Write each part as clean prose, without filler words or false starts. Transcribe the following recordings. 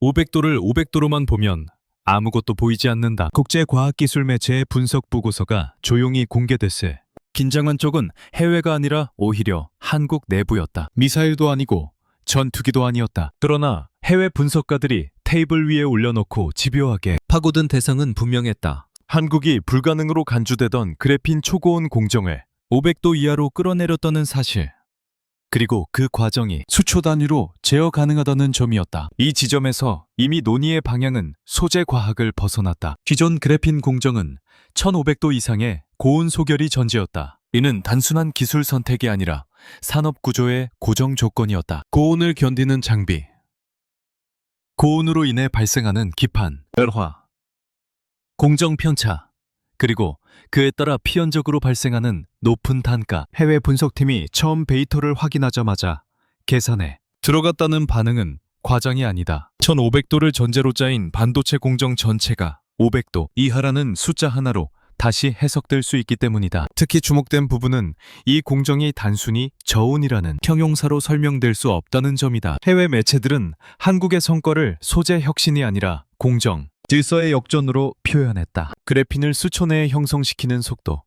500도를 500도로만 보면 아무것도 보이지 않는다. 국제과학기술 매체의 분석 보고서가 조용히 공개됐을. 긴장한 쪽은 해외가 아니라 오히려 한국 내부였다. 미사일도 아니고 전투기도 아니었다. 그러나 해외 분석가들이 테이블 위에 올려놓고 집요하게 파고든 대상은 분명했다. 한국이 불가능으로 간주되던 그래핀 초고온 공정을 500도 이하로 끌어내렸다는 사실. 그리고 그 과정이 수초 단위로 제어 가능하다는 점이었다. 이 지점에서 이미 논의의 방향은 소재 과학을 벗어났다. 기존 그래핀 공정은 1500도 이상의 고온 소결이 전제였다. 이는 단순한 기술 선택이 아니라 산업 구조의 고정 조건이었다. 고온을 견디는 장비, 고온으로 인해 발생하는 기판, 열화, 공정 편차, 그리고 그에 따라 필연적으로 발생하는 높은 단가. 해외 분석팀이 처음 베이터를 확인하자마자 계산에 들어갔다는 반응은 과장이 아니다. 1500도를 전제로 짜인 반도체 공정 전체가 500도 이하라는 숫자 하나로 다시 해석될 수 있기 때문이다. 특히 주목된 부분은 이 공정이 단순히 저온이라는 형용사로 설명될 수 없다는 점이다. 해외 매체들은 한국의 성과를 소재 혁신이 아니라 공정, 질서의 역전으로 표현했다. 그래핀을 수초 내에 형성시키는 속도,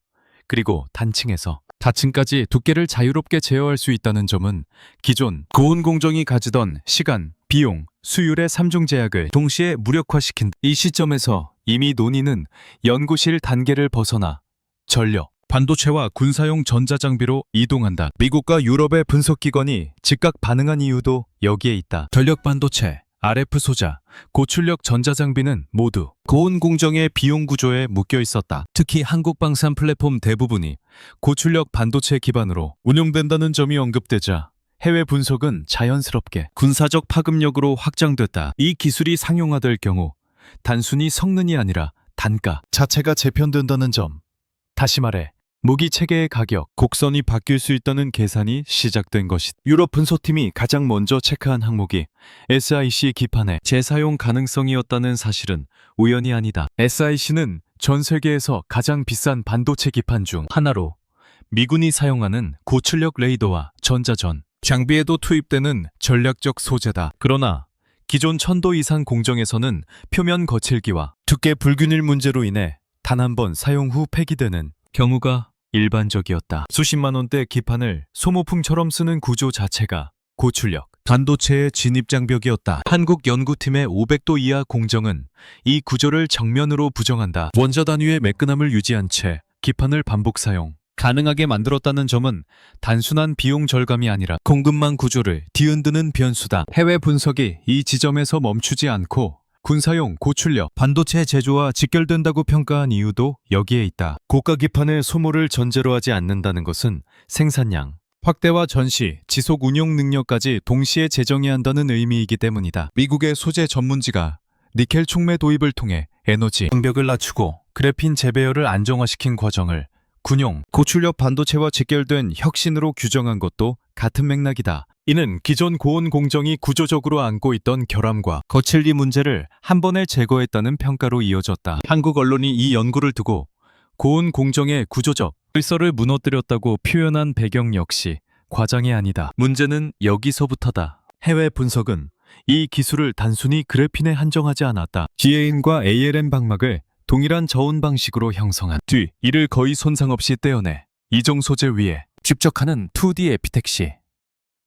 그리고 단층에서 다층까지 두께를 자유롭게 제어할 수 있다는 점은 기존 고온 공정이 가지던 시간, 비용, 수율의 3중 제약을 동시에 무력화시킨다. 이 시점에서 이미 논의는 연구실 단계를 벗어나 전력, 반도체와 군사용 전자장비로 이동한다. 미국과 유럽의 분석기관이 즉각 반응한 이유도 여기에 있다. 전력 반도체, RF 소자, 고출력 전자장비는 모두 고온 공정의 비용 구조에 묶여 있었다. 특히 한국 방산 플랫폼 대부분이 고출력 반도체 기반으로 운용된다는 점이 언급되자 해외 분석은 자연스럽게 군사적 파급력으로 확장됐다. 이 기술이 상용화될 경우 단순히 성능이 아니라 단가 자체가 재편된다는 점. 다시 말해 무기 체계의 가격, 곡선이 바뀔 수 있다는 계산이 시작된 것이다. 유럽 분석팀이 가장 먼저 체크한 항목이 SiC 기판의 재사용 가능성이었다는 사실은 우연이 아니다. SiC는 전 세계에서 가장 비싼 반도체 기판 중 하나로 미군이 사용하는 고출력 레이더와 전자전, 장비에도 투입되는 전략적 소재다. 그러나 기존 1000도 이상 공정에서는 표면 거칠기와 두께 불균일 문제로 인해 단 한 번 사용 후 폐기되는 경우가 일반적이었다. 수십만 원대 기판을 소모품처럼 쓰는 구조 자체가 고출력 반도체의 진입장벽이었다. 한국 연구팀의 500도 이하 공정은 이 구조를 정면으로 부정한다. 원자 단위의 매끈함을 유지한 채 기판을 반복 사용 가능하게 만들었다는 점은 단순한 비용 절감이 아니라 공급망 구조를 뒤흔드는 변수다. 해외 분석이 이 지점에서 멈추지 않고 군사용 고출력 반도체 제조와 직결된다고 평가한 이유도 여기에 있다. 고가 기판의 소모를 전제로 하지 않는다는 것은 생산량 확대와 전시, 지속 운용 능력까지 동시에 제정해야 한다는 의미이기 때문이다. 미국의 소재 전문지가 니켈 촉매 도입을 통해 에너지 장벽을 낮추고 그래핀 재배열을 안정화시킨 과정을 군용, 고출력 반도체와 직결된 혁신으로 규정한 것도 같은 맥락이다. 이는 기존 고온 공정이 구조적으로 안고 있던 결함과 거칠기 문제를 한 번에 제거했다는 평가로 이어졌다. 한국 언론이 이 연구를 두고 고온 공정의 구조적 질서를 무너뜨렸다고 표현한 배경 역시 과장이 아니다. 문제는 여기서부터다. 해외 분석은 이 기술을 단순히 그래핀에 한정하지 않았다. GAN과 ALM 방막을 동일한 저온 방식으로 형성한 뒤 이를 거의 손상 없이 떼어내 이종 소재 위에 집적하는 2D 에피텍시.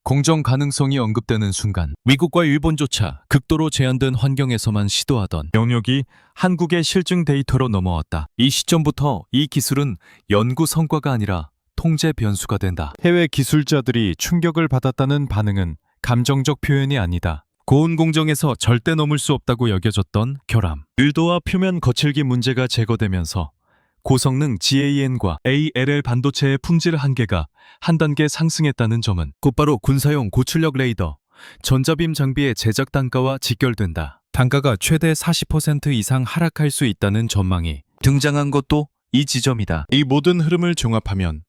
공정 가능성이 언급되는 순간 미국과 일본조차 극도로 제한된 환경에서만 시도하던 영역이 한국의 실증 데이터로 넘어왔다. 이 시점부터 이 기술은 연구 성과가 아니라 통제 변수가 된다. 해외 기술자들이 충격을 받았다는 반응은 감정적 표현이 아니다. 고온 공정에서 절대 넘을 수 없다고 여겨졌던 결함, 밀도와 표면 거칠기 문제가 제거되면서 고성능 GAN과 ALL 반도체의 품질 한계가 한 단계 상승했다는 점은 곧바로 군사용 고출력 레이더, 전자빔 장비의 제작 단가와 직결된다. 단가가 최대 40% 이상 하락할 수 있다는 전망이 등장한 것도 이 지점이다. 이 모든 흐름을 종합하면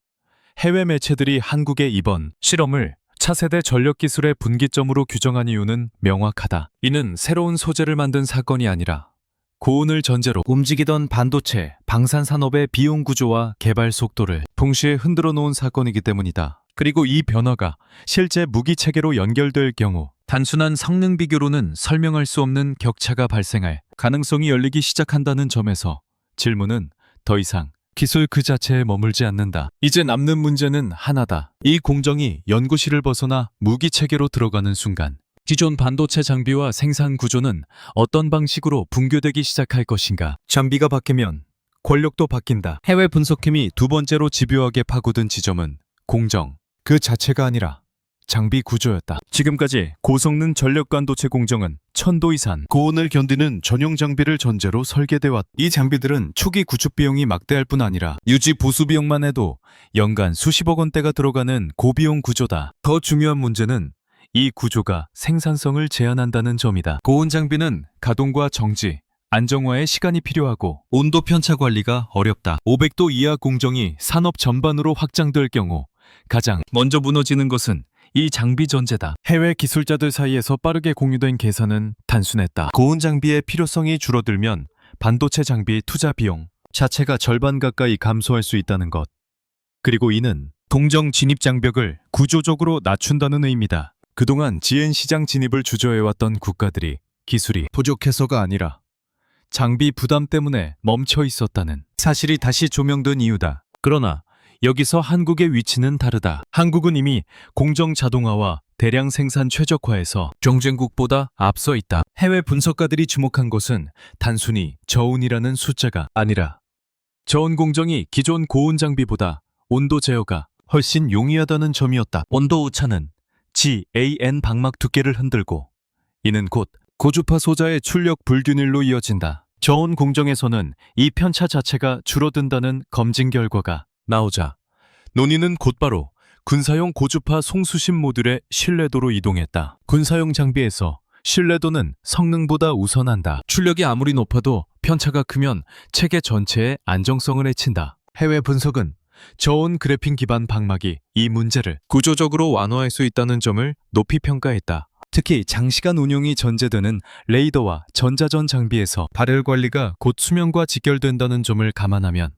해외 매체들이 한국의 이번 실험을 차세대 전력기술의 분기점으로 규정한 이유는 명확하다. 이는 새로운 소재를 만든 사건이 아니라 고온을 전제로 움직이던 반도체, 방산산업의 비용 구조와 개발 속도를 동시에 흔들어 놓은 사건이기 때문이다. 그리고 이 변화가 실제 무기 체계로 연결될 경우 단순한 성능 비교로는 설명할 수 없는 격차가 발생할 가능성이 열리기 시작한다는 점에서 질문은 더 이상 기술 그 자체에 머물지 않는다. 이제 남는 문제는 하나다. 이 공정이 연구실을 벗어나 무기 체계로 들어가는 순간 기존 반도체 장비와 생산 구조는 어떤 방식으로 붕괴되기 시작할 것인가. 장비가 바뀌면 권력도 바뀐다. 해외 분석팀이 두 번째로 집요하게 파고든 지점은 공정 그 자체가 아니라 장비 구조였다. 지금까지 고성능 전력 반도체 공정은 천도 이상 고온을 견디는 전용 장비를 전제로 설계돼 왔다. 이 장비들은 초기 구축 비용이 막대할 뿐 아니라 유지 보수 비용만 해도 연간 수십억 원대가 들어가는 고비용 구조다. 더 중요한 문제는 이 구조가 생산성을 제한한다는 점이다. 고온 장비는 가동과 정지, 안정화에 시간이 필요하고 온도 편차 관리가 어렵다. 500도 이하 공정이 산업 전반으로 확장될 경우 가장 먼저 무너지는 것은 이 장비 전제다. 해외 기술자들 사이에서 빠르게 공유된 계산은 단순했다. 고온 장비의 필요성이 줄어들면 반도체 장비 투자 비용 자체가 절반 가까이 감소할 수 있다는 것. 그리고 이는 공정 진입 장벽을 구조적으로 낮춘다는 의미다. 그동안 지엔 시장 진입을 주저해왔던 국가들이 기술이 부족해서가 아니라 장비 부담 때문에 멈춰 있었다는 사실이 다시 조명된 이유다. 그러나 여기서 한국의 위치는 다르다. 한국은 이미 공정 자동화와 대량 생산 최적화에서 경쟁국보다 앞서 있다. 해외 분석가들이 주목한 것은 단순히 저온이라는 숫자가 아니라 저온 공정이 기존 고온 장비보다 온도 제어가 훨씬 용이하다는 점이었다. 온도 오차는 GAN 방막 두께를 흔들고 이는 곧 고주파 소자의 출력 불균일로 이어진다. 저온 공정에서는 이 편차 자체가 줄어든다는 검증 결과가 나오자 논의는 곧바로 군사용 고주파 송수신 모듈의 신뢰도로 이동했다. 군사용 장비에서 신뢰도는 성능보다 우선한다. 출력이 아무리 높아도 편차가 크면 체계 전체의 안정성을 해친다. 해외 분석은 저온 그래핀 기반 방막이 이 문제를 구조적으로 완화할 수 있다는 점을 높이 평가했다. 특히 장시간 운용이 전제되는 레이더와 전자전 장비에서 발열 관리가 곧 수명과 직결된다는 점을 감안하면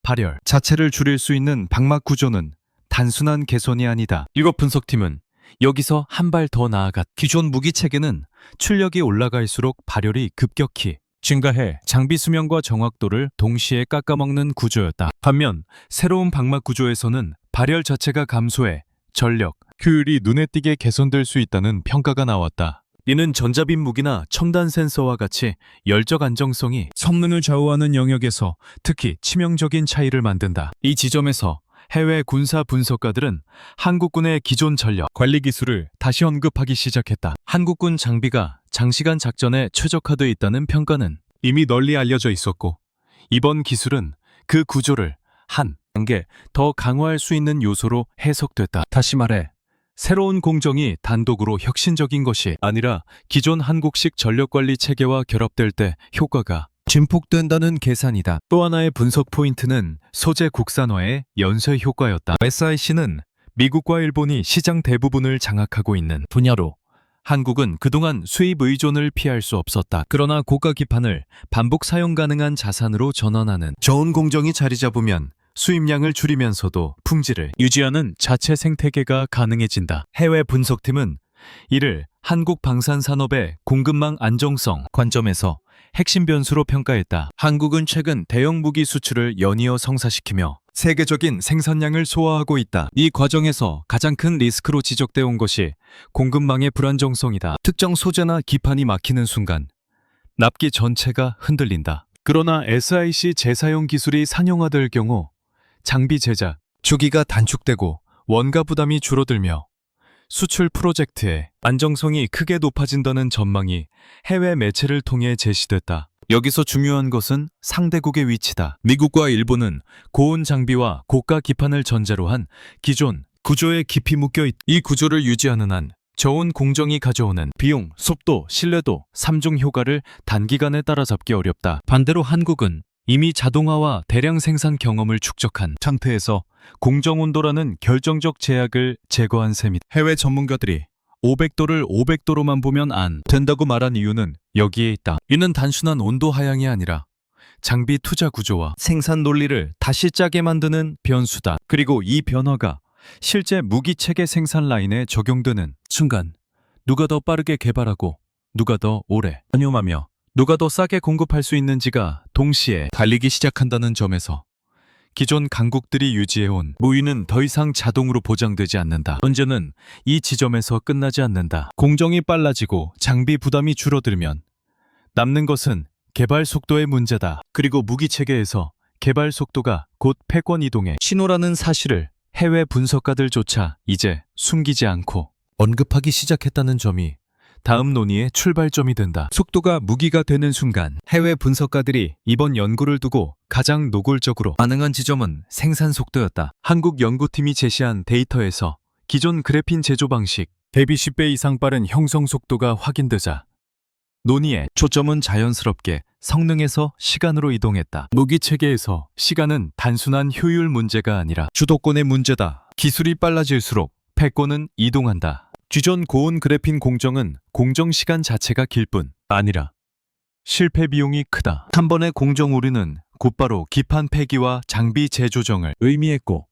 발열 자체를 줄일 수 있는 방막 구조는 단순한 개선이 아니다. 이것 분석팀은 여기서 한 발 더 나아갔. 기존 무기 체계는 출력이 올라갈수록 발열이 급격히 증가해 장비 수명과 정확도를 동시에 깎아먹는 구조였다. 반면 새로운 방막 구조에서는 발열 자체가 감소해 전력, 효율이 눈에 띄게 개선될 수 있다는 평가가 나왔다. 이는 전자빔 무기나 첨단 센서와 같이 열적 안정성이 성능을 좌우하는 영역에서 특히 치명적인 차이를 만든다. 이 지점에서 해외 군사 분석가들은 한국군의 기존 전력 관리 기술을 다시 언급하기 시작했다. 한국군 장비가 장시간 작전에 최적화되어 있다는 평가는 이미 널리 알려져 있었고 이번 기술은 그 구조를 한 단계 더 강화할 수 있는 요소로 해석됐다. 다시 말해 새로운 공정이 단독으로 혁신적인 것이 아니라 기존 한국식 전력관리 체계와 결합될 때 효과가 증폭된다는 계산이다. 또 하나의 분석 포인트는 소재 국산화의 연쇄 효과였다. SIC는 미국과 일본이 시장 대부분을 장악하고 있는 분야로 한국은 그동안 수입 의존을 피할 수 없었다. 그러나 고가 기판을 반복 사용 가능한 자산으로 전환하는 저온 공정이 자리 잡으면 수입량을 줄이면서도 품질을 유지하는 자체 생태계가 가능해진다. 해외 분석팀은 이를 한국 방산산업의 공급망 안정성 관점에서 핵심 변수로 평가했다. 한국은 최근 대형 무기 수출을 연이어 성사시키며 세계적인 생산량을 소화하고 있다. 이 과정에서 가장 큰 리스크로 지적되어 온 것이 공급망의 불안정성이다. 특정 소재나 기판이 막히는 순간 납기 전체가 흔들린다. 그러나 SIC 재사용 기술이 상용화될 경우 장비 제작 주기가 단축되고 원가 부담이 줄어들며 수출 프로젝트의 안정성이 크게 높아진다는 전망이 해외 매체를 통해 제시됐다. 여기서 중요한 것은 상대국의 위치다. 미국과 일본은 고온 장비와 고가 기판을 전제로 한 기존 구조에 깊이 묶여있다. 이 구조를 유지하는 한 저온 공정이 가져오는 비용, 속도, 신뢰도, 3중 효과를 단기간에 따라잡기 어렵다. 반대로 한국은 이미 자동화와 대량 생산 경험을 축적한 상태에서 공정온도라는 결정적 제약을 제거한 셈이다. 해외 전문가들이 500도를 500도로만 보면 안 된다고 말한 이유는 여기에 있다. 이는 단순한 온도 하향이 아니라 장비 투자 구조와 생산 논리를 다시 짜게 만드는 변수다. 그리고 이 변화가 실제 무기 체계 생산 라인에 적용되는 순간 누가 더 빠르게 개발하고 누가 더 오래 전념하며 누가 더 싸게 공급할 수 있는지가 동시에 달리기 시작한다는 점에서 기존 강국들이 유지해온 무위는 더 이상 자동으로 보장되지 않는다. 문제는 이 지점에서 끝나지 않는다. 공정이 빨라지고 장비 부담이 줄어들면 남는 것은 개발 속도의 문제다. 그리고 무기 체계에서 개발 속도가 곧 패권 이동의 신호라는 사실을 해외 분석가들조차 이제 숨기지 않고 언급하기 시작했다는 점이 다음 논의의 출발점이 된다. 속도가 무기가 되는 순간 해외 분석가들이 이번 연구를 두고 가장 노골적으로 반응한 지점은 생산 속도였다. 한국 연구팀이 제시한 데이터에서 기존 그래핀 제조 방식 대비 10배 이상 빠른 형성 속도가 확인되자 논의의 초점은 자연스럽게 성능에서 시간으로 이동했다. 무기 체계에서 시간은 단순한 효율 문제가 아니라 주도권의 문제다. 기술이 빨라질수록 패권은 이동한다. 기존 고온 그래핀 공정은 공정 시간 자체가 길 뿐 아니라 실패 비용이 크다. 한 번의 공정 오류는 곧바로 기판 폐기와 장비 재조정을 의미했고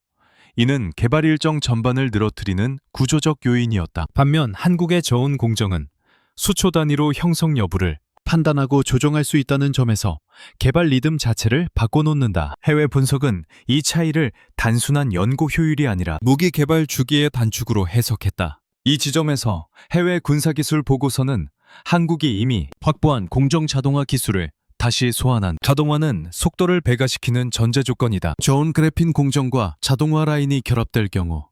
이는 개발 일정 전반을 늘어뜨리는 구조적 요인이었다. 반면 한국의 저온 공정은 수초 단위로 형성 여부를 판단하고 조정할 수 있다는 점에서 개발 리듬 자체를 바꿔놓는다. 해외 분석은 이 차이를 단순한 연구 효율이 아니라 무기 개발 주기의 단축으로 해석했다. 이 지점에서 해외 군사기술 보고서는 한국이 이미 확보한 공정 자동화 기술을 다시 소환한 자동화는 속도를 배가시키는 전제 조건이다. 저온 그래핀 공정과 자동화 라인이 결합될 경우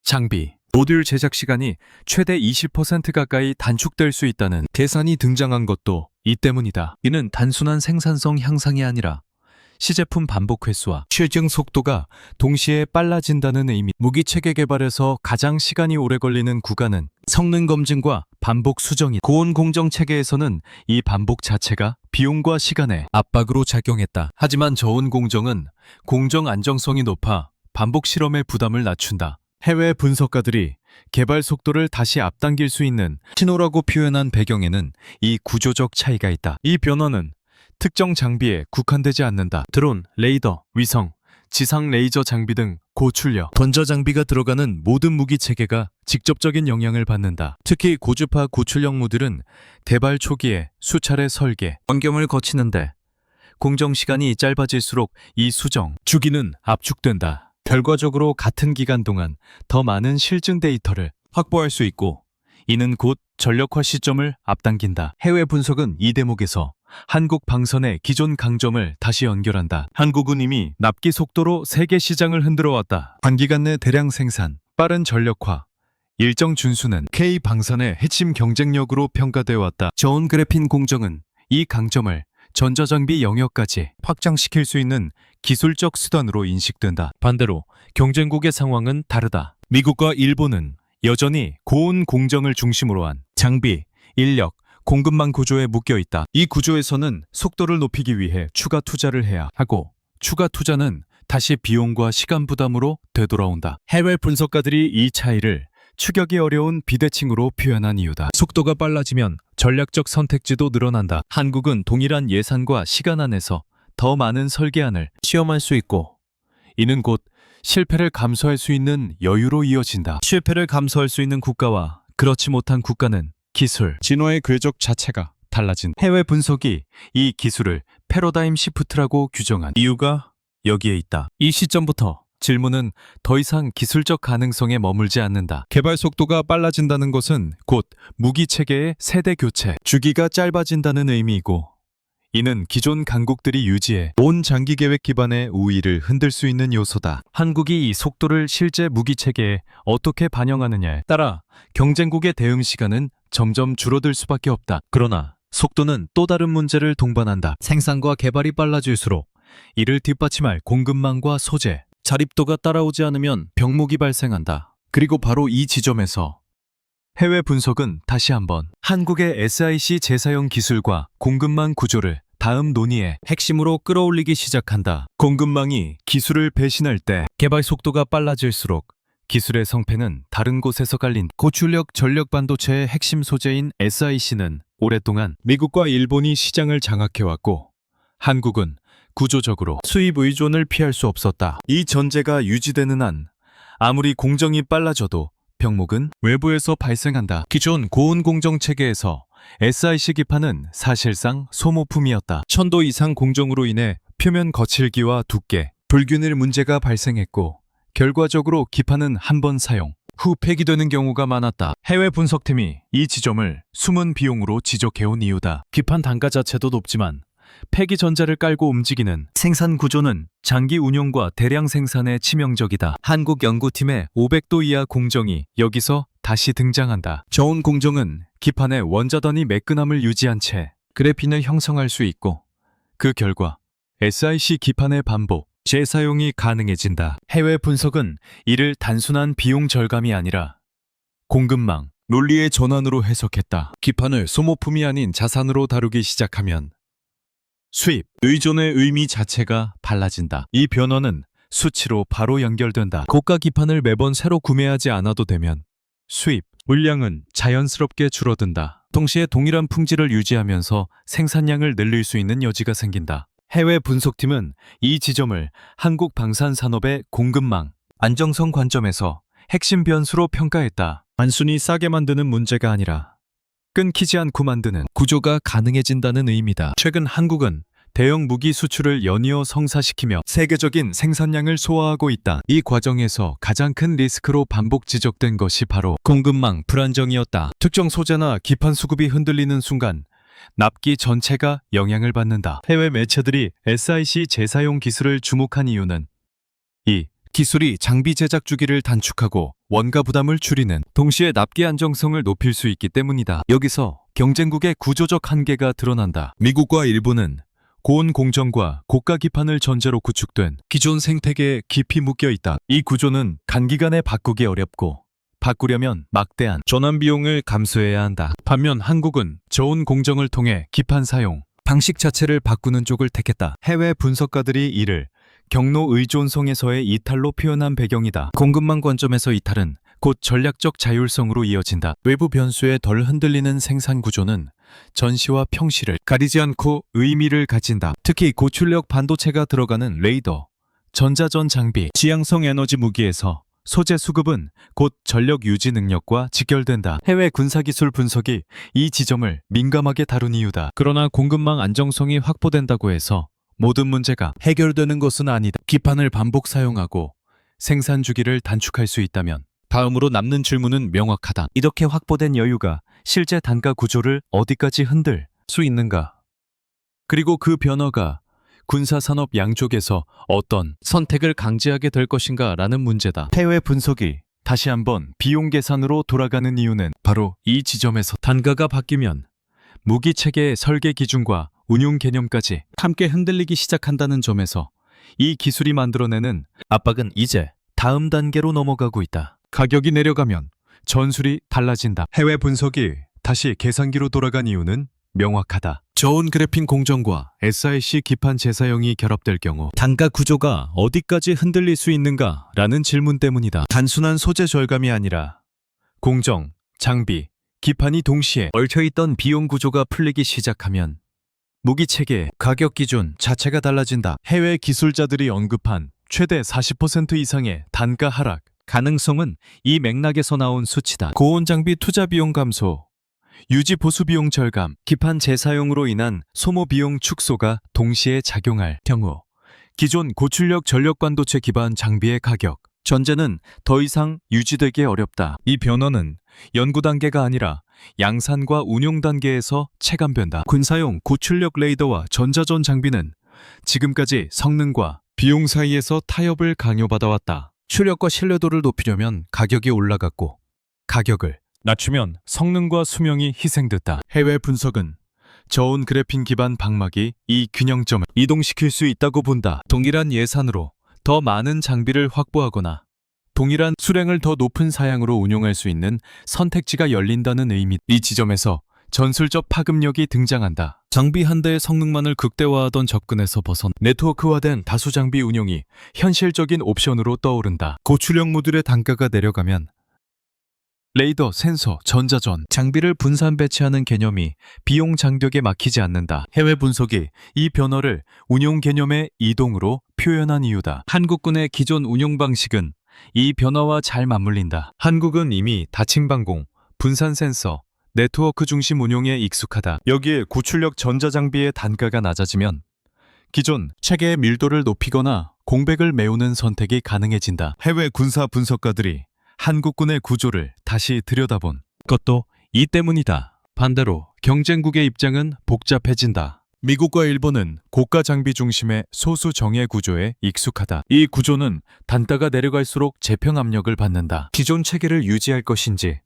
장비, 모듈 제작 시간이 최대 20% 가까이 단축될 수 있다는 계산이 등장한 것도 이 때문이다. 이는 단순한 생산성 향상이 아니라 시제품 반복 횟수와 최증 속도가 동시에 빨라진다는 의미. 무기 체계 개발에서 가장 시간이 오래 걸리는 구간은 성능 검증과 반복 수정이. 고온 공정 체계에서는 이 반복 자체가 비용과 시간의 압박으로 작용했다. 하지만 저온 공정은 공정 안정성이 높아 반복 실험의 부담을 낮춘다. 해외 분석가들이 개발 속도를 다시 앞당길 수 있는 신호라고 표현한 배경에는 이 구조적 차이가 있다. 이 변화는 특정 장비에 국한되지 않는다. 드론, 레이더, 위성, 지상 레이저 장비 등 고출력, 던저 장비가 들어가는 모든 무기 체계가 직접적인 영향을 받는다. 특히 고주파 고출력 모듈은 개발 초기에 수차례 설계, 변경을 거치는데 공정 시간이 짧아질수록 이 수정, 주기는 압축된다. 결과적으로 같은 기간 동안 더 많은 실증 데이터를 확보할 수 있고 이는 곧 전력화 시점을 앞당긴다. 해외 분석은 이 대목에서 한국 방선의 기존 강점을 다시 연결한다. 한국은 이미 납기 속도로 세계 시장을 흔들어 왔다. 단기간 내 대량 생산, 빠른 전력화, 일정 준수는 K 방선의 핵심 경쟁력으로 평가되어 왔다. 저온 그래핀 공정은 이 강점을 전자장비 영역까지 확장시킬 수 있는 기술적 수단으로 인식된다. 반대로 경쟁국의 상황은 다르다. 미국과 일본은 여전히 고온 공정을 중심으로 한 장비, 인력, 공급망 구조에 묶여 있다. 이 구조에서는 속도를 높이기 위해 추가 투자를 해야 하고 추가 투자는 다시 비용과 시간 부담으로 되돌아온다. 해외 분석가들이 이 차이를 추격이 어려운 비대칭으로 표현한 이유다. 속도가 빨라지면 전략적 선택지도 늘어난다. 한국은 동일한 예산과 시간 안에서 더 많은 설계안을 시험할 수 있고 이는 곧 실패를 감수할 수 있는 여유로 이어진다. 실패를 감수할 수 있는 국가와 그렇지 못한 국가는 기술, 진화의 궤적 자체가 달라진. 해외 분석이 이 기술을 패러다임 시프트라고 규정한 이유가 여기에 있다. 이 시점부터 질문은 더 이상 기술적 가능성에 머물지 않는다. 개발 속도가 빨라진다는 것은 곧 무기 체계의 세대 교체, 주기가 짧아진다는 의미이고 이는 기존 강국들이 유지해 온 장기 계획 기반의 우위를 흔들 수 있는 요소다. 한국이 이 속도를 실제 무기 체계에 어떻게 반영하느냐에 따라 경쟁국의 대응 시간은 점점 줄어들 수밖에 없다. 그러나 속도는 또 다른 문제를 동반한다. 생산과 개발이 빨라질수록 이를 뒷받침할 공급망과 소재, 자립도가 따라오지 않으면 병목이 발생한다. 그리고 바로 이 지점에서 해외 분석은 다시 한번 한국의 SiC 재사용 기술과 공급망 구조를 다음 논의의 핵심으로 끌어올리기 시작한다. 공급망이 기술을 배신할 때 개발 속도가 빨라질수록 기술의 성패는 다른 곳에서 갈린. 고출력 전력 반도체의 핵심 소재인 SiC는 오랫동안 미국과 일본이 시장을 장악해왔고 한국은 구조적으로 수입 의존을 피할 수 없었다. 이 전제가 유지되는 한 아무리 공정이 빨라져도 병목은 외부에서 발생한다. 기존 고온 공정 체계에서 SIC 기판은 사실상 소모품이었다. 1000도 이상 공정으로 인해 표면 거칠기와 두께, 불균일 문제가 발생했고 결과적으로 기판은 한 번 사용 후 폐기되는 경우가 많았다. 해외 분석팀이 이 지점을 숨은 비용으로 지적해온 이유다. 기판 단가 자체도 높지만 폐기 전자를 깔고 움직이는 생산 구조는 장기 운용과 대량 생산에 치명적이다. 한국 연구팀의 500도 이하 공정이 여기서 다시 등장한다. 저온 공정은 기판의 원자단위 매끈함을 유지한 채 그래핀을 형성할 수 있고 그 결과 SIC 기판의 반복, 재사용이 가능해진다. 해외 분석은 이를 단순한 비용 절감이 아니라 공급망, 논리의 전환으로 해석했다. 기판을 소모품이 아닌 자산으로 다루기 시작하면 수입, 의존의 의미 자체가 달라진다. 이 변화는 수치로 바로 연결된다. 고가 기판을 매번 새로 구매하지 않아도 되면 수입, 물량은 자연스럽게 줄어든다. 동시에 동일한 품질을 유지하면서 생산량을 늘릴 수 있는 여지가 생긴다. 해외 분석팀은 이 지점을 한국 방산산업의 공급망, 안정성 관점에서 핵심 변수로 평가했다. 단순히 싸게 만드는 문제가 아니라 끊기지 않고 만드는 구조가 가능해진다는 의미다. 최근 한국은 대형 무기 수출을 연이어 성사시키며 세계적인 생산량을 소화하고 있다. 이 과정에서 가장 큰 리스크로 반복 지적된 것이 바로 공급망 불안정이었다. 특정 소재나 기판 수급이 흔들리는 순간 납기 전체가 영향을 받는다. 해외 매체들이 SIC 재사용 기술을 주목한 이유는 이 기술이 장비 제작 주기를 단축하고 원가 부담을 줄이는 동시에 납기 안정성을 높일 수 있기 때문이다. 여기서 경쟁국의 구조적 한계가 드러난다. 미국과 일본은 고온 공정과 고가 기판을 전제로 구축된 기존 생태계에 깊이 묶여 있다. 이 구조는 단기간에 바꾸기 어렵고 바꾸려면 막대한 전환 비용을 감수해야 한다. 반면 한국은 저온 공정을 통해 기판 사용 방식 자체를 바꾸는 쪽을 택했다. 해외 분석가들이 이를 경로 의존성에서의 이탈로 표현한 배경이다. 공급망 관점에서 이탈은 곧 전략적 자율성으로 이어진다. 외부 변수에 덜 흔들리는 생산 구조는 전시와 평시를 가리지 않고 의미를 가진다. 특히 고출력 반도체가 들어가는 레이더, 전자전 장비, 지향성 에너지 무기에서 소재 수급은 곧 전력 유지 능력과 직결된다. 해외 군사기술 분석이 이 지점을 민감하게 다룬 이유다. 그러나 공급망 안정성이 확보된다고 해서 모든 문제가 해결되는 것은 아니다. 기판을 반복 사용하고 생산 주기를 단축할 수 있다면 다음으로 남는 질문은 명확하다. 이렇게 확보된 여유가 실제 단가 구조를 어디까지 흔들 수 있는가? 그리고 그 변화가 군사산업 양쪽에서 어떤 선택을 강제하게 될 것인가 라는 문제다. 해외 분석이 다시 한번 비용 계산으로 돌아가는 이유는 바로 이 지점에서 단가가 바뀌면 무기 체계의 설계 기준과 운용 개념까지 함께 흔들리기 시작한다는 점에서 이 기술이 만들어내는 압박은 이제 다음 단계로 넘어가고 있다. 가격이 내려가면 전술이 달라진다. 해외 분석이 다시 계산기로 돌아간 이유는 명확하다. 저온 그래핀 공정과 SIC 기판 재사용이 결합될 경우 단가 구조가 어디까지 흔들릴 수 있는가라는 질문 때문이다. 단순한 소재 절감이 아니라 공정, 장비, 기판이 동시에 얽혀있던 비용 구조가 풀리기 시작하면 무기 체계, 가격 기준 자체가 달라진다. 해외 기술자들이 언급한 최대 40% 이상의 단가 하락 가능성은 이 맥락에서 나온 수치다. 고온 장비 투자 비용 감소, 유지 보수 비용 절감, 기판 재사용으로 인한 소모 비용 축소가 동시에 작용할 경우 기존 고출력 전력 반도체 기반 장비의 가격, 전제는 더 이상 유지되기 어렵다. 이 변화는 연구 단계가 아니라 양산과 운용 단계에서 체감된다. 군사용 고출력 레이더와 전자전 장비는 지금까지 성능과 비용 사이에서 타협을 강요받아왔다. 출력과 신뢰도를 높이려면 가격이 올라갔고 가격을 낮추면 성능과 수명이 희생됐다. 해외 분석은 저온 그래핀 기반 방막이 이 균형점을 이동시킬 수 있다고 본다. 동일한 예산으로 더 많은 장비를 확보하거나 동일한 수량을 더 높은 사양으로 운용할 수 있는 선택지가 열린다는 의미. 이 지점에서 전술적 파급력이 등장한다. 장비 한 대의 성능만을 극대화하던 접근에서 벗어나 네트워크화된 다수 장비 운용이 현실적인 옵션으로 떠오른다. 고출력 모듈의 단가가 내려가면 레이더, 센서, 전자전, 장비를 분산 배치하는 개념이 비용 장벽에 막히지 않는다. 해외 분석이 이 변화를 운용 개념의 이동으로 표현한 이유다. 한국군의 기존 운용 방식은 이 변화와 잘 맞물린다. 한국은 이미 다층방공, 분산 센서, 네트워크 중심 운용에 익숙하다. 여기에 고출력 전자장비의 단가가 낮아지면 기존 체계의 밀도를 높이거나 공백을 메우는 선택이 가능해진다. 해외 군사 분석가들이 한국군의 구조를 다시 들여다본 것도 이 때문이다. 반대로 경쟁국의 입장은 복잡해진다. 미국과 일본은 고가 장비 중심의 소수 정예 구조에 익숙하다. 이 구조는 단가가 내려갈수록 재평 압력을 받는다. 기존 체계를 유지할 것인지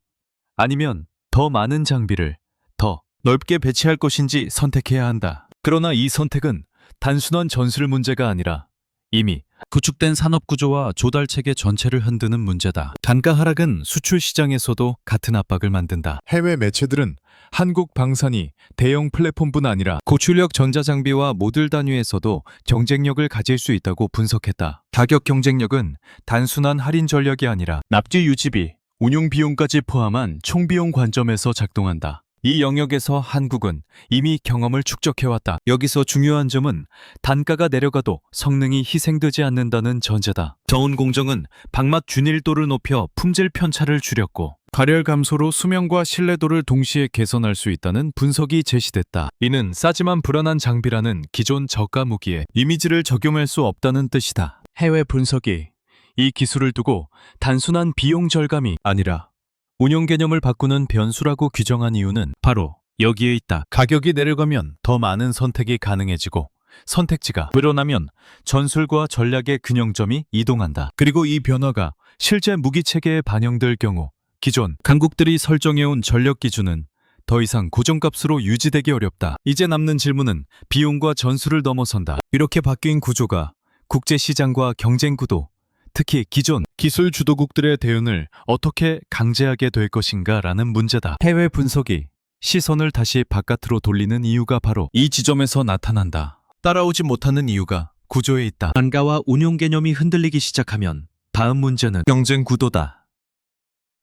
아니면 더 많은 장비를 더 넓게 배치할 것인지 선택해야 한다. 그러나 이 선택은 단순한 전술 문제가 아니라 이미 구축된 산업 구조와 조달 체계 전체를 흔드는 문제다. 단가 하락은 수출 시장에서도 같은 압박을 만든다. 해외 매체들은 한국 방산이 대형 플랫폼뿐 아니라 고출력 전자장비와 모듈 단위에서도 경쟁력을 가질 수 있다고 분석했다. 가격 경쟁력은 단순한 할인 전략이 아니라 납기 유지비, 운용 비용까지 포함한 총비용 관점에서 작동한다. 이 영역에서 한국은 이미 경험을 축적해왔다. 여기서 중요한 점은 단가가 내려가도 성능이 희생되지 않는다는 전제다. 저온공정은 방맛 균일도를 높여 품질 편차를 줄였고 발열 감소로 수명과 신뢰도를 동시에 개선할 수 있다는 분석이 제시됐다. 이는 싸지만 불안한 장비라는 기존 저가 무기에 이미지를 적용할 수 없다는 뜻이다. 해외 분석이 이 기술을 두고 단순한 비용 절감이 아니라 운용 개념을 바꾸는 변수라고 규정한 이유는 바로 여기에 있다. 가격이 내려가면 더 많은 선택이 가능해지고 선택지가 늘어나면 전술과 전략의 균형점이 이동한다. 그리고 이 변화가 실제 무기 체계에 반영될 경우 기존 강국들이 설정해온 전력 기준은 더 이상 고정값으로 유지되기 어렵다. 이제 남는 질문은 비용과 전술을 넘어선다. 이렇게 바뀐 구조가 국제시장과 경쟁 구도, 특히 기존 기술 주도국들의 대응을 어떻게 강제하게 될 것인가 라는 문제다. 해외 분석이 시선을 다시 바깥으로 돌리는 이유가 바로 이 지점에서 나타난다. 따라오지 못하는 이유가 구조에 있다. 단가와 운용 개념이 흔들리기 시작하면 다음 문제는 경쟁 구도다.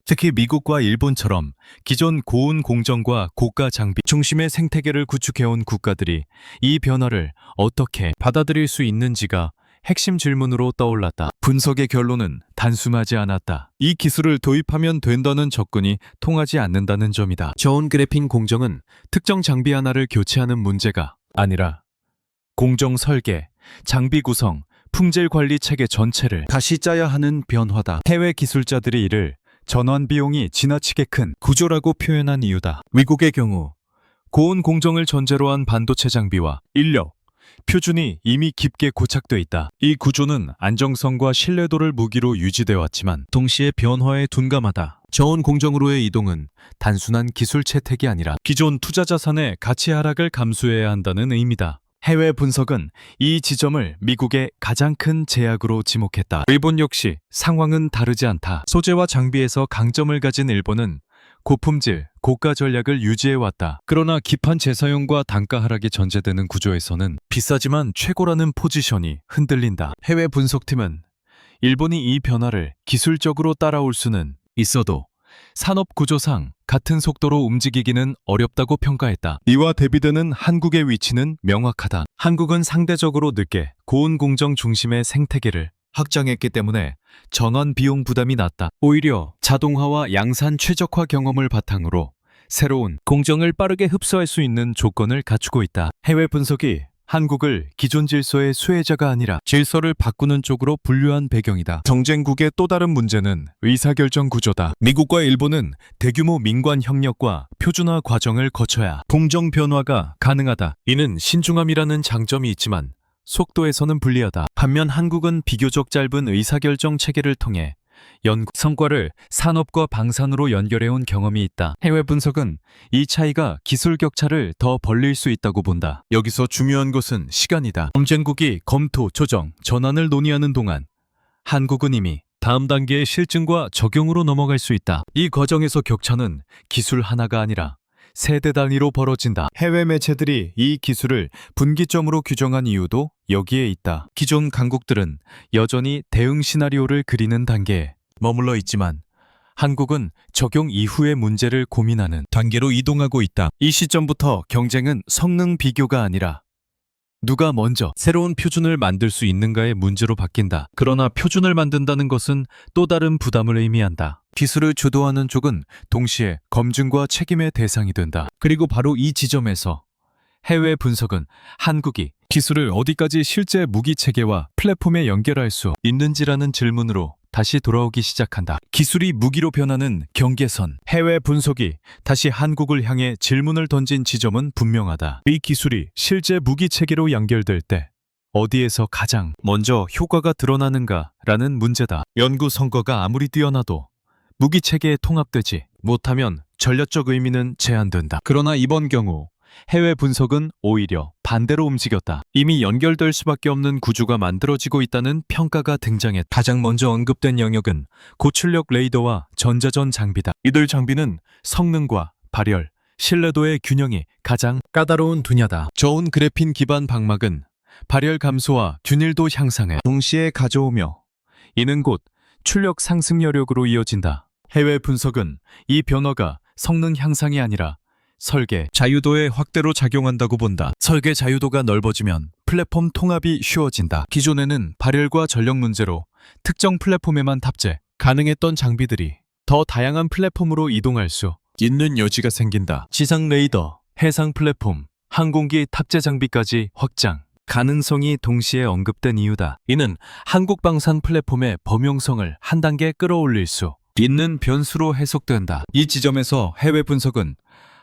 특히 미국과 일본처럼 기존 고운 공정과 고가 장비 중심의 생태계를 구축해온 국가들이 이 변화를 어떻게 받아들일 수 있는지가 핵심 질문으로 떠올랐다. 분석의 결론은 단순하지 않았다. 이 기술을 도입하면 된다는 접근이 통하지 않는다는 점이다. 저온 그래핀 공정은 특정 장비 하나를 교체하는 문제가 아니라 공정 설계, 장비 구성, 품질 관리 체계 전체를 다시 짜야 하는 변화다. 해외 기술자들이 이를 전환 비용이 지나치게 큰 구조라고 표현한 이유다. 미국의 경우 고온 공정을 전제로 한 반도체 장비와 인력, 표준이 이미 깊게 고착돼 있다. 이 구조는 안정성과 신뢰도를 무기로 유지되어 왔지만 동시에 변화에 둔감하다. 저온 공정으로의 이동은 단순한 기술 채택이 아니라 기존 투자 자산의 가치 하락을 감수해야 한다는 의미다. 해외 분석은 이 지점을 미국의 가장 큰 제약으로 지목했다. 일본 역시 상황은 다르지 않다. 소재와 장비에서 강점을 가진 일본은 고품질, 고가 전략을 유지해왔다. 그러나 기판 재사용과 단가 하락이 전제되는 구조에서는 비싸지만 최고라는 포지션이 흔들린다. 해외 분석팀은 일본이 이 변화를 기술적으로 따라올 수는 있어도 산업 구조상 같은 속도로 움직이기는 어렵다고 평가했다. 이와 대비되는 한국의 위치는 명확하다. 한국은 상대적으로 늦게 고온 공정 중심의 생태계를 확장했기 때문에 전환 비용 부담이 낮다. 오히려 자동화와 양산 최적화 경험을 바탕으로 새로운 공정을 빠르게 흡수할 수 있는 조건을 갖추고 있다. 해외 분석이 한국을 기존 질서의 수혜자가 아니라 질서를 바꾸는 쪽으로 분류한 배경이다. 경쟁국의 또 다른 문제는 의사결정 구조다. 미국과 일본은 대규모 민관 협력과 표준화 과정을 거쳐야 공정 변화가 가능하다. 이는 신중함이라는 장점이 있지만 속도에서는 불리하다. 반면 한국은 비교적 짧은 의사결정 체계를 통해 연구 성과를 산업과 방산으로 연결해온 경험이 있다. 해외 분석은 이 차이가 기술 격차를 더 벌릴 수 있다고 본다. 여기서 중요한 것은 시간이다. 경쟁국이 검토, 조정, 전환을 논의하는 동안 한국은 이미 다음 단계의 실증과 적용으로 넘어갈 수 있다. 이 과정에서 격차는 기술 하나가 아니라 세대 단위로 벌어진다. 해외 매체들이 이 기술을 분기점으로 규정한 이유도 여기에 있다. 기존 강국들은 여전히 대응 시나리오를 그리는 단계에 머물러 있지만 한국은 적용 이후의 문제를 고민하는 단계로 이동하고 있다. 이 시점부터 경쟁은 성능 비교가 아니라 누가 먼저 새로운 표준을 만들 수 있는가의 문제로 바뀐다. 그러나 표준을 만든다는 것은 또 다른 부담을 의미한다. 기술을 주도하는 쪽은 동시에 검증과 책임의 대상이 된다. 그리고 바로 이 지점에서 해외 분석은 한국이 기술을 어디까지 실제 무기 체계와 플랫폼에 연결할 수 있는지라는 질문으로 다시 돌아오기 시작한다. 기술이 무기로 변하는 경계선. 해외 분석이 다시 한국을 향해 질문을 던진 지점은 분명하다. 이 기술이 실제 무기 체계로 연결될 때 어디에서 가장 먼저 효과가 드러나는가라는 문제다. 연구 성과가 아무리 뛰어나도 무기 체계에 통합되지 못하면 전략적 의미는 제한된다. 그러나 이번 경우 해외 분석은 오히려 반대로 움직였다. 이미 연결될 수밖에 없는 구조가 만들어지고 있다는 평가가 등장했다. 가장 먼저 언급된 영역은 고출력 레이더와 전자전 장비다. 이들 장비는 성능과 발열, 신뢰도의 균형이 가장 까다로운 분야다. 저온 그래핀 기반 방막은 발열 감소와 균일도 향상에 동시에 가져오며 이는 곧 출력 상승 여력으로 이어진다. 해외 분석은 이 변화가 성능 향상이 아니라 설계 자유도의 확대로 작용한다고 본다. 설계 자유도가 넓어지면 플랫폼 통합이 쉬워진다. 기존에는 발열과 전력 문제로 특정 플랫폼에만 탑재 가능했던 장비들이 더 다양한 플랫폼으로 이동할 수 있는 여지가 생긴다. 지상 레이더, 해상 플랫폼, 항공기 탑재 장비까지 확장 가능성이 동시에 언급된 이유다. 이는 한국 방산 플랫폼의 범용성을 한 단계 끌어올릴 수 있는 변수로 해석된다. 이 지점에서 해외 분석은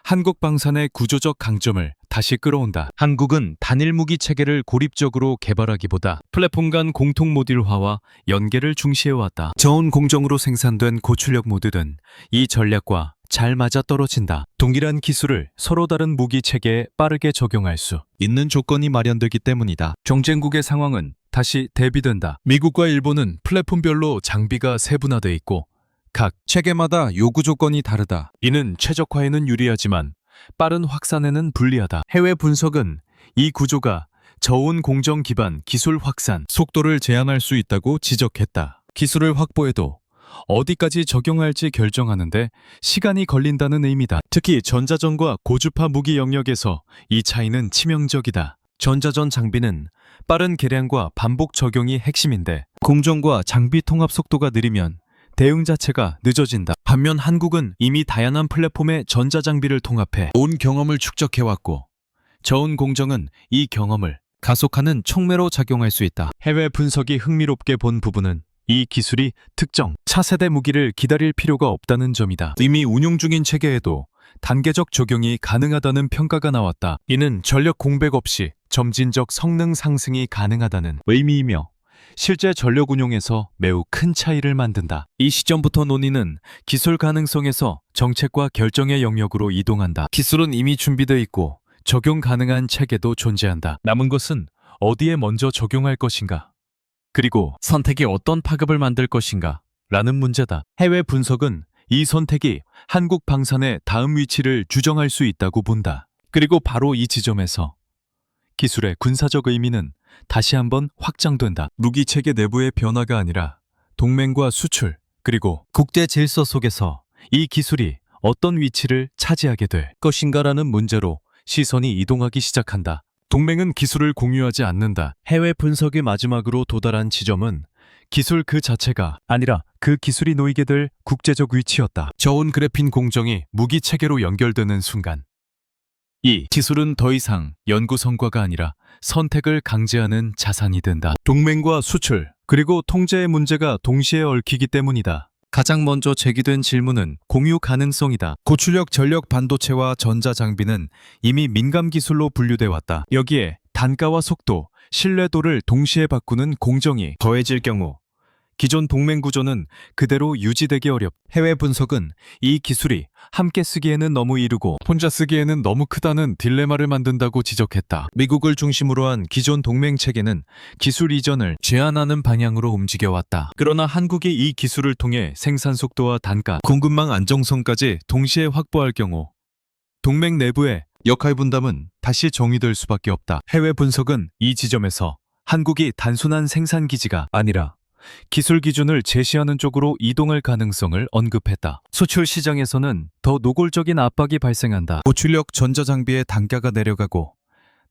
한국 방산의 구조적 강점을 다시 끌어온다. 한국은 단일 무기 체계를 고립적으로 개발하기보다 플랫폼 간 공통 모듈화와 연계를 중시해왔다. 저온 공정으로 생산된 고출력 모듈은 이 전략과 잘 맞아떨어진다. 동일한 기술을 서로 다른 무기 체계에 빠르게 적용할 수 있는 조건이 마련되기 때문이다. 경쟁국의 상황은 다시 대비된다. 미국과 일본은 플랫폼별로 장비가 세분화돼 있고 각 체계마다 요구 조건이 다르다. 이는 최적화에는 유리하지만 빠른 확산에는 불리하다. 해외 분석은 이 구조가 저온 공정 기반 기술 확산 속도를 제한할 수 있다고 지적했다. 기술을 확보해도 어디까지 적용할지 결정하는데 시간이 걸린다는 의미다. 특히 전자전과 고주파 무기 영역에서 이 차이는 치명적이다. 전자전 장비는 빠른 개량과 반복 적용이 핵심인데 공정과 장비 통합 속도가 느리면 대응 자체가 늦어진다. 반면 한국은 이미 다양한 플랫폼의 전자장비를 통합해 온 경험을 축적해왔고 저온 공정은 이 경험을 가속하는 촉매로 작용할 수 있다. 해외 분석이 흥미롭게 본 부분은 이 기술이 특정 차세대 무기를 기다릴 필요가 없다는 점이다. 이미 운용 중인 체계에도 단계적 적용이 가능하다는 평가가 나왔다. 이는 전력 공백 없이 점진적 성능 상승이 가능하다는 의미이며 실제 전력 운용에서 매우 큰 차이를 만든다. 이 시점부터 논의는 기술 가능성에서 정책과 결정의 영역으로 이동한다. 기술은 이미 준비되어 있고 적용 가능한 체계도 존재한다. 남은 것은 어디에 먼저 적용할 것인가, 그리고 선택이 어떤 파급을 만들 것인가 라는 문제다. 해외 분석은 이 선택이 한국 방산의 다음 위치를 주정할 수 있다고 본다. 그리고 바로 이 지점에서 기술의 군사적 의미는 다시 한번 확장된다. 무기 체계 내부의 변화가 아니라 동맹과 수출, 그리고 국제 질서 속에서 이 기술이 어떤 위치를 차지하게 될 것인가라는 문제로 시선이 이동하기 시작한다. 동맹은 기술을 공유하지 않는다. 해외 분석의 마지막으로 도달한 지점은 기술 그 자체가 아니라 그 기술이 놓이게 될 국제적 위치였다. 저온 그래핀 공정이 무기 체계로 연결되는 순간 이 기술은 더 이상 연구 성과가 아니라 선택을 강제하는 자산이 된다. 동맹과 수출, 그리고 통제의 문제가 동시에 얽히기 때문이다. 가장 먼저 제기된 질문은 공유 가능성이다. 고출력 전력 반도체와 전자장비는 이미 민감 기술로 분류돼 왔다. 여기에 단가와 속도, 신뢰도를 동시에 바꾸는 공정이 더해질 경우 기존 동맹 구조는 그대로 유지되기 어렵다. 해외 분석은 이 기술이 함께 쓰기에는 너무 이르고 혼자 쓰기에는 너무 크다는 딜레마를 만든다고 지적했다. 미국을 중심으로 한 기존 동맹 체계는 기술 이전을 제한하는 방향으로 움직여왔다. 그러나 한국이 이 기술을 통해 생산 속도와 단가, 공급망 안정성까지 동시에 확보할 경우 동맹 내부의 역할 분담은 다시 정의될 수밖에 없다. 해외 분석은 이 지점에서 한국이 단순한 생산 기지가 아니라 기술 기준을 제시하는 쪽으로 이동할 가능성을 언급했다. 수출 시장에서는 더 노골적인 압박이 발생한다. 고출력 전자장비의 단가가 내려가고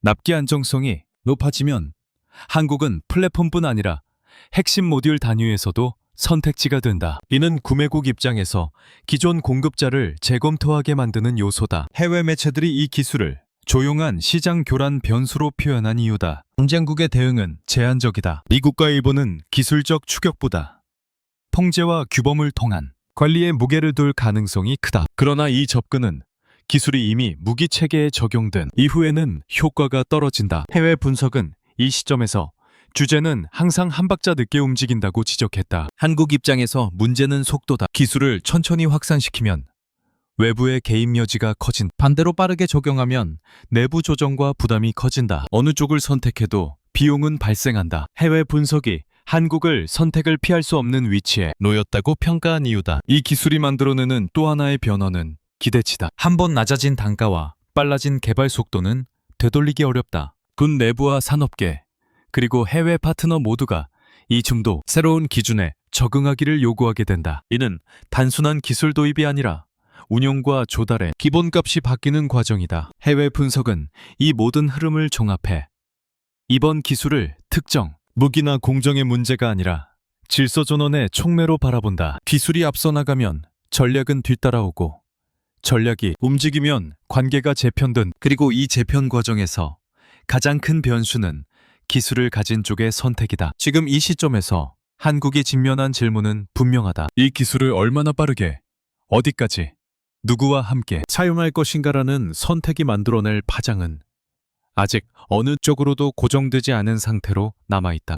납기 안정성이 높아지면 한국은 플랫폼뿐 아니라 핵심 모듈 단위에서도 선택지가 된다. 이는 구매국 입장에서 기존 공급자를 재검토하게 만드는 요소다. 해외 매체들이 이 기술을 조용한 시장 교란 변수로 표현한 이유다. 경쟁국의 대응은 제한적이다. 미국과 일본은 기술적 추격보다 통제와 규범을 통한 관리에 무게를 둘 가능성이 크다. 그러나 이 접근은 기술이 이미 무기 체계에 적용된 이후에는 효과가 떨어진다. 해외 분석은 이 시점에서 주제는 항상 한 박자 늦게 움직인다고 지적했다. 한국 입장에서 문제는 속도다. 기술을 천천히 확산시키면 외부의 개입 여지가 커진. 반대로 빠르게 적용하면 내부 조정과 부담이 커진다. 어느 쪽을 선택해도 비용은 발생한다. 해외 분석이 한국을 선택을 피할 수 없는 위치에 놓였다고 평가한 이유다. 이 기술이 만들어내는 또 하나의 변화는 기대치다. 한번 낮아진 단가와 빨라진 개발 속도는 되돌리기 어렵다. 군 내부와 산업계, 그리고 해외 파트너 모두가 이 중도 새로운 기준에 적응하기를 요구하게 된다. 이는 단순한 기술 도입이 아니라 운용과 조달의 기본값이 바뀌는 과정이다. 해외 분석은 이 모든 흐름을 종합해 이번 기술을 특정, 무기나 공정의 문제가 아니라 질서 전원의 촉매로 바라본다. 기술이 앞서 나가면 전략은 뒤따라오고 전략이 움직이면 관계가 재편된. 그리고 이 재편 과정에서 가장 큰 변수는 기술을 가진 쪽의 선택이다. 지금 이 시점에서 한국이 직면한 질문은 분명하다. 이 기술을 얼마나 빠르게, 어디까지, 누구와 함께 사용할 것인가라는 선택이 만들어낼 파장은 아직 어느 쪽으로도 고정되지 않은 상태로 남아있다.